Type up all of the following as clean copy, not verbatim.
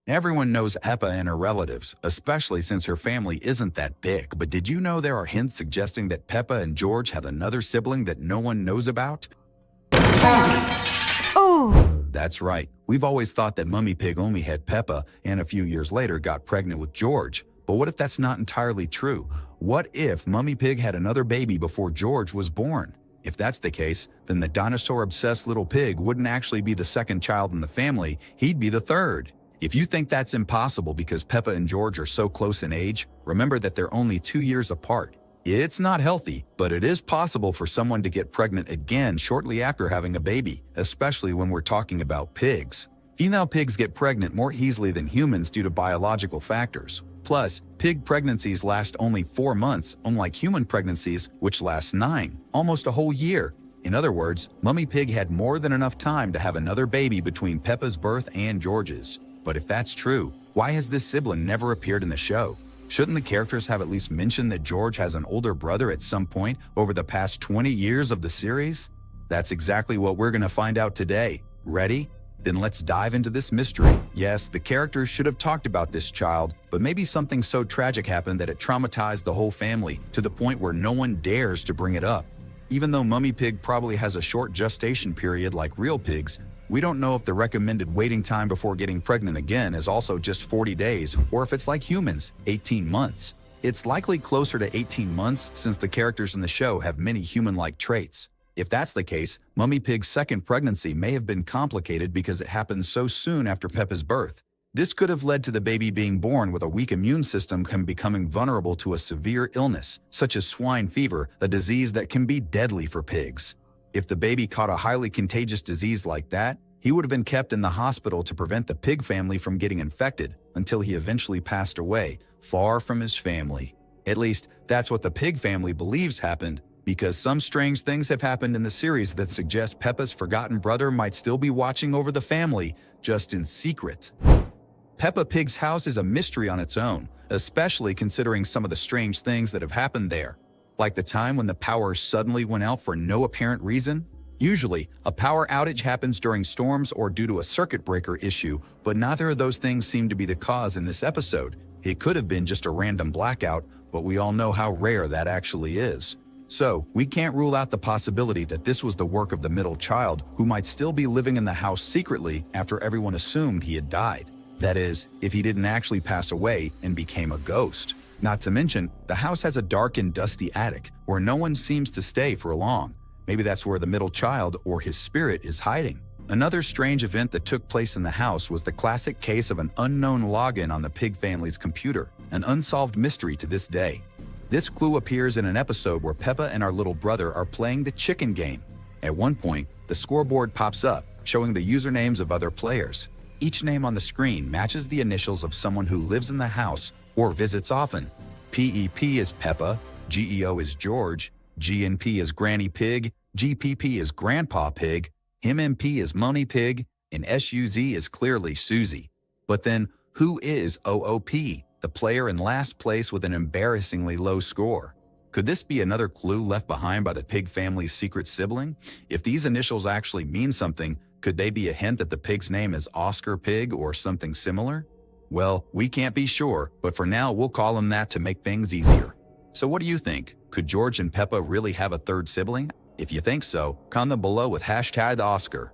Everyone knows Peppa and her relatives, especially since her family isn't that big. But did you know there are hints suggesting that Peppa and George have another sibling that no one knows about? Oh! That's right. We've always thought that Mummy Pig only had Peppa and a few years later got pregnant with George. But what if that's not entirely true? What if Mummy Pig had another baby before George was born? If that's the case, then the dinosaur-obsessed little pig wouldn't actually be the second child in the family, he'd be the third. If you think that's impossible because Peppa and George are so close in age, remember that they're only 2 years apart. It's not healthy, but it is possible for someone to get pregnant again shortly after having a baby, especially when we're talking about pigs. Female pigs get pregnant more easily than humans due to biological factors. Plus, pig pregnancies last only 4 months, unlike human pregnancies, which last 9, almost a whole year. In other words, Mummy Pig had more than enough time to have another baby between Peppa's birth and George's. But if that's true, why has this sibling never appeared in the show? Shouldn't the characters have at least mentioned that George has an older brother at some point over the past 20 years of the series? That's exactly what we're going to find out today. Ready? Then let's dive into this mystery. Yes, the characters should have talked about this child, but maybe something so tragic happened that it traumatized the whole family to the point where no one dares to bring it up. Even though Mummy Pig probably has a short gestation period like real pigs, we don't know if the recommended waiting time before getting pregnant again is also just 40 days or if it's like humans, 18 months. It's likely closer to 18 months since the characters in the show have many human-like traits. If that's the case, Mummy Pig's second pregnancy may have been complicated because it happened so soon after Peppa's birth. This could have led to the baby being born with a weak immune system and becoming vulnerable to a severe illness, such as swine fever, a disease that can be deadly for pigs. If the baby caught a highly contagious disease like that, he would have been kept in the hospital to prevent the pig family from getting infected until he eventually passed away, far from his family. At least, that's what the pig family believes happened, because some strange things have happened in the series that suggest Peppa's forgotten brother might still be watching over the family, just in secret. Peppa Pig's house is a mystery on its own, especially considering some of the strange things that have happened there. Like the time when the power suddenly went out for no apparent reason. Usually, a power outage happens during storms or due to a circuit breaker issue, but neither of those things seem to be the cause in this episode. It could have been just a random blackout, but we all know how rare that actually is. So, we can't rule out the possibility that this was the work of the middle child who might still be living in the house secretly after everyone assumed he had died. That is, if he didn't actually pass away and became a ghost. Not to mention, the house has a dark and dusty attic where no one seems to stay for long. Maybe that's where the middle child or his spirit is hiding. Another strange event that took place in the house was the classic case of an unknown login on the pig family's computer, an unsolved mystery to this day. This clue appears in an episode where Peppa and our little brother are playing the chicken game. At one point, the scoreboard pops up, showing the usernames of other players. Each name on the screen matches the initials of someone who lives in the house or visits often. PEP is Peppa, GEO is George, GNP is Granny Pig, GPP is Grandpa Pig, MMP is Mummy Pig, and SUZ is clearly Suzy. But then, who is OOP, the player in last place with an embarrassingly low score? Could this be another clue left behind by the pig family's secret sibling? If these initials actually mean something, could they be a hint that the pig's name is Oscar Pig or something similar? Well, we can't be sure, but for now we'll call him that to make things easier. So what do you think? Could George and Peppa really have a third sibling? If you think so, comment below with #Oscar.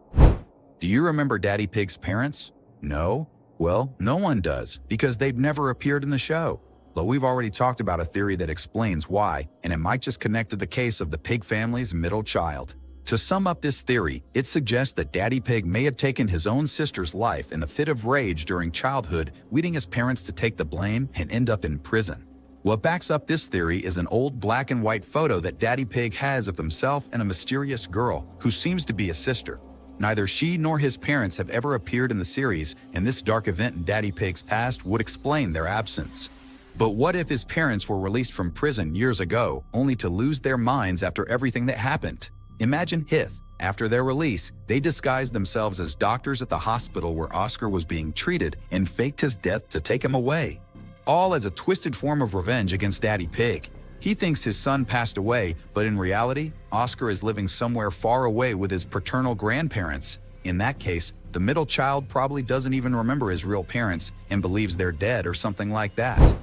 Do you remember Daddy Pig's parents? No? Well, no one does, because they've never appeared in the show. Though we've already talked about a theory that explains why, and it might just connect to the case of the pig family's middle child. To sum up this theory, it suggests that Daddy Pig may have taken his own sister's life in a fit of rage during childhood, leading his parents to take the blame and end up in prison. What backs up this theory is an old black and white photo that Daddy Pig has of himself and a mysterious girl who seems to be a sister. Neither she nor his parents have ever appeared in the series, and this dark event in Daddy Pig's past would explain their absence. But what if his parents were released from prison years ago, only to lose their minds after everything that happened? Imagine if, after their release, they disguised themselves as doctors at the hospital where Oscar was being treated and faked his death to take him away. All as a twisted form of revenge against Daddy Pig. He thinks his son passed away, but in reality, Oscar is living somewhere far away with his paternal grandparents. In that case, The middle child probably doesn't even remember his real parents and believes they're dead or something like that.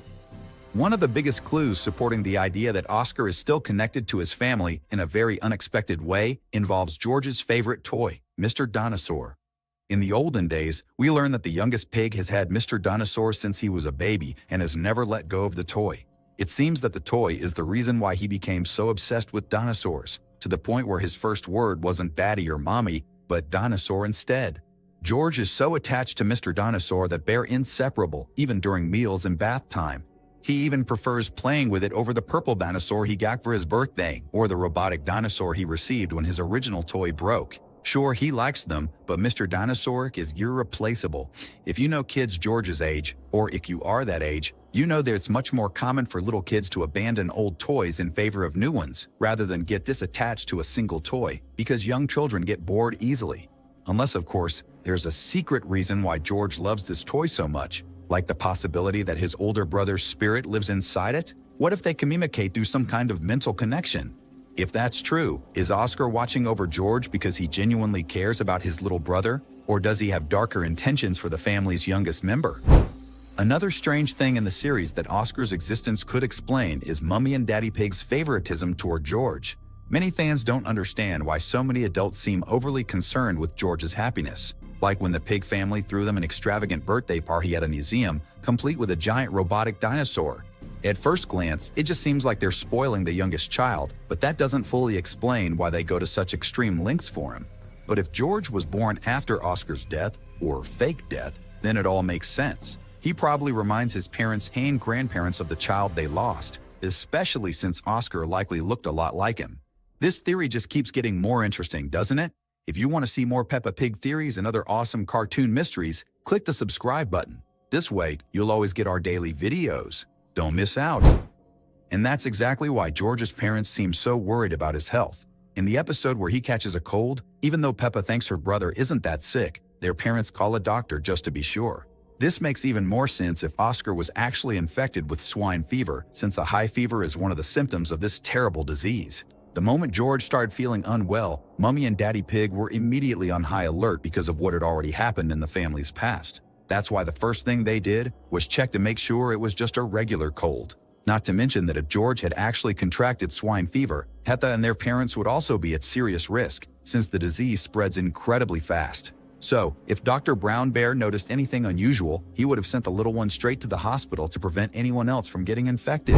One of the biggest clues supporting the idea that Oscar is still connected to his family in a very unexpected way involves George's favorite toy, Mr. Dinosaur. In the olden days, we learn that the youngest pig has had Mr. Dinosaur since he was a baby and has never let go of the toy. It seems that the toy is the reason why he became so obsessed with dinosaurs, to the point where his first word wasn't daddy or mommy, but dinosaur instead. George is so attached to Mr. Dinosaur that they're inseparable, even during meals and bath time. He even prefers playing with it over the purple dinosaur he got for his birthday, or the robotic dinosaur he received when his original toy broke. Sure, he likes them, but Mr. Dinosaur is irreplaceable. If you know kids George's age, or if you are that age, you know that it's much more common for little kids to abandon old toys in favor of new ones, rather than get disattached to a single toy, because young children get bored easily. Unless, of course, there's a secret reason why George loves this toy so much, like the possibility that his older brother's spirit lives inside it. What if they communicate through some kind of mental connection? If that's true, is Oscar watching over George because he genuinely cares about his little brother, or does he have darker intentions for the family's youngest member? Another strange thing in the series that Oscar's existence could explain is Mummy and Daddy Pig's favoritism toward George. Many fans don't understand why so many adults seem overly concerned with George's happiness, like when the Pig family threw them an extravagant birthday party at a museum, complete with a giant robotic dinosaur. At first glance, it just seems like they're spoiling the youngest child, but that doesn't fully explain why they go to such extreme lengths for him. But if George was born after Oscar's death, or fake death, then it all makes sense. He probably reminds his parents and grandparents of the child they lost, especially since Oscar likely looked a lot like him. This theory just keeps getting more interesting, doesn't it? If you want to see more Peppa Pig theories and other awesome cartoon mysteries, click the subscribe button. This way, you'll always get our daily videos. Don't miss out. And that's exactly why George's parents seem so worried about his health. In the episode where he catches a cold, even though Peppa thinks her brother isn't that sick, their parents call a doctor just to be sure. This makes even more sense if Oscar was actually infected with swine fever, since a high fever is one of the symptoms of this terrible disease. The moment George started feeling unwell, Mummy and Daddy Pig were immediately on high alert because of what had already happened in the family's past. That's why the first thing they did was check to make sure it was just a regular cold. Not to mention that if George had actually contracted swine fever, Peppa and their parents would also be at serious risk, since the disease spreads incredibly fast. So, if Dr. Brown Bear noticed anything unusual, he would have sent the little one straight to the hospital to prevent anyone else from getting infected.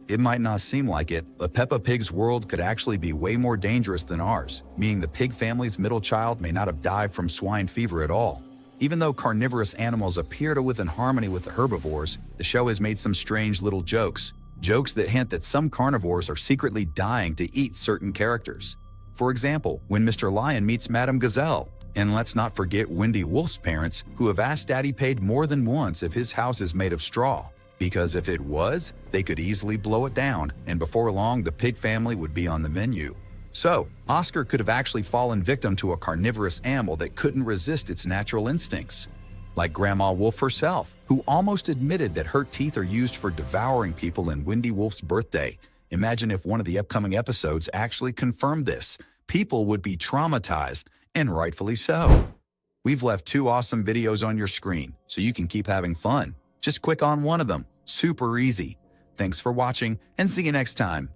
It might not seem like it, but Peppa Pig's world could actually be way more dangerous than ours, meaning the pig family's middle child may not have died from swine fever at all. Even though carnivorous animals appear to live in harmony with the herbivores, the show has made some strange little jokes. Jokes that hint that some carnivores are secretly dying to eat certain characters. For example, when Mr. Lion meets Madame Gazelle. And let's not forget Wendy Wolf's parents, who have asked Daddy Pig more than once if his house is made of straw. Because if it was, they could easily blow it down, and before long the pig family would be on the menu. So, Oscar could have actually fallen victim to a carnivorous animal that couldn't resist its natural instincts. Like Grandma Wolf herself, who almost admitted that her teeth are used for devouring people in Wendy Wolf's birthday. Imagine if one of the upcoming episodes actually confirmed this. People would be traumatized, and rightfully so. We've left 2 awesome videos on your screen, so you can keep having fun. Just click on one of them. Super easy. Thanks for watching, and see you next time.